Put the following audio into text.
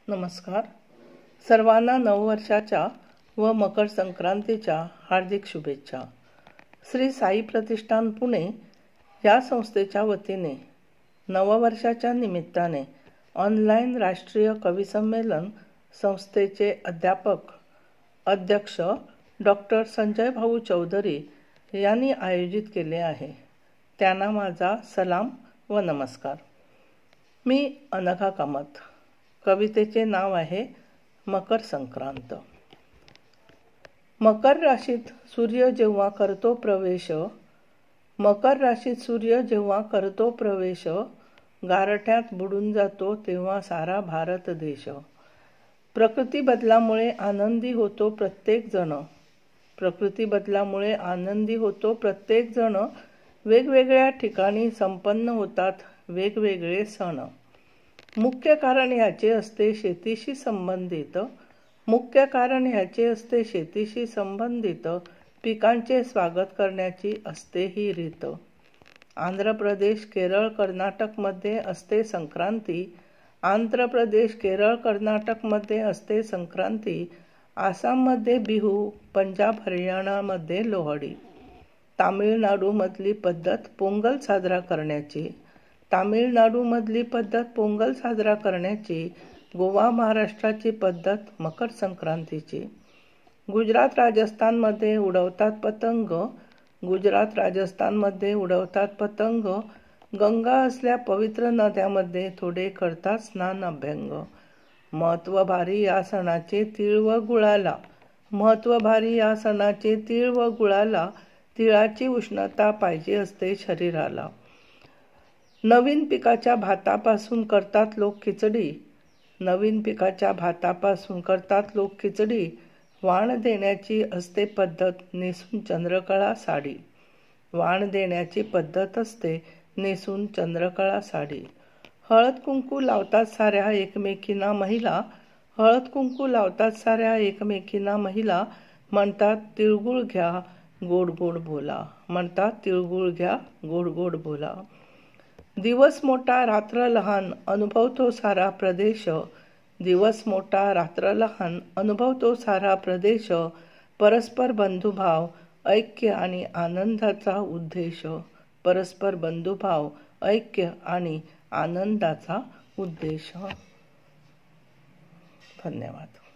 नमस्कार. सर्वांना नववर्षाच्या व मकर संक्रांतीच्या हार्दिक शुभेच्छा. श्री साई प्रतिष्ठान पुणे या संस्थेच्या वतीने नववर्षाच्या निमित्ताने ऑनलाईन राष्ट्रीय कवी संमेलन संस्थेचे अध्यक्ष डॉक्टर संजय भाऊ चौधरी यांनी आयोजित केले आहे. त्यांना माझा सलाम व नमस्कार. मी अनघा कामत. कवितेचे नाव आहे मकर संक्रांत. मकर राशीत सूर्य जेव्हा करतो प्रवेश, गारठ्यात बुडून जातो तेव्हा सारा भारत देश. प्रकृती बदलामुळे आनंदी होतो प्रत्येक जण. वेगवेगळ्या ठिकाणी संपन्न होतात वेगवेगळे सण. मुख्य कारण ह्याचे असते शेतीशी संबंधित पिकांचे स्वागत करण्याची असते ही रीत. आंध्र प्रदेश, केरळ, कर्नाटकमध्ये असते संक्रांती. आसाममध्ये बिहू, पंजाब हरियाणामध्ये लोहडी. तामिळनाडूमधली पद्धत पोंगल साजरा करण्याची. गोवा पद्धत मकर संक्रांतीची. गुजरात राजस्थानमध्ये उडवतात पतंग. गंगा असल्या पवित्र नद्यामध्ये थोडे करतात स्नान अभ्यंग. महत्व भारी या सणाचे तीळ व गुळाला. तिळाची उष्णता पाहिजे असते शरीराला. नवीन पिकाच्या भातापासून करतात लोक खिचडी. वाण देण्याची असते पद्धत नेसून चंद्रकळा साडी. हळद कुंकू लावतात साऱ्या एकमेकींना महिला. म्हणतात तिळगुळ घ्या गोड गोड बोला. दिवस मोठा रात्र लहान अनुभवतो सारा प्रदेश. परस्पर बंधुभाव ऐक्य आणि आनंदाचा उद्देश. धन्यवाद.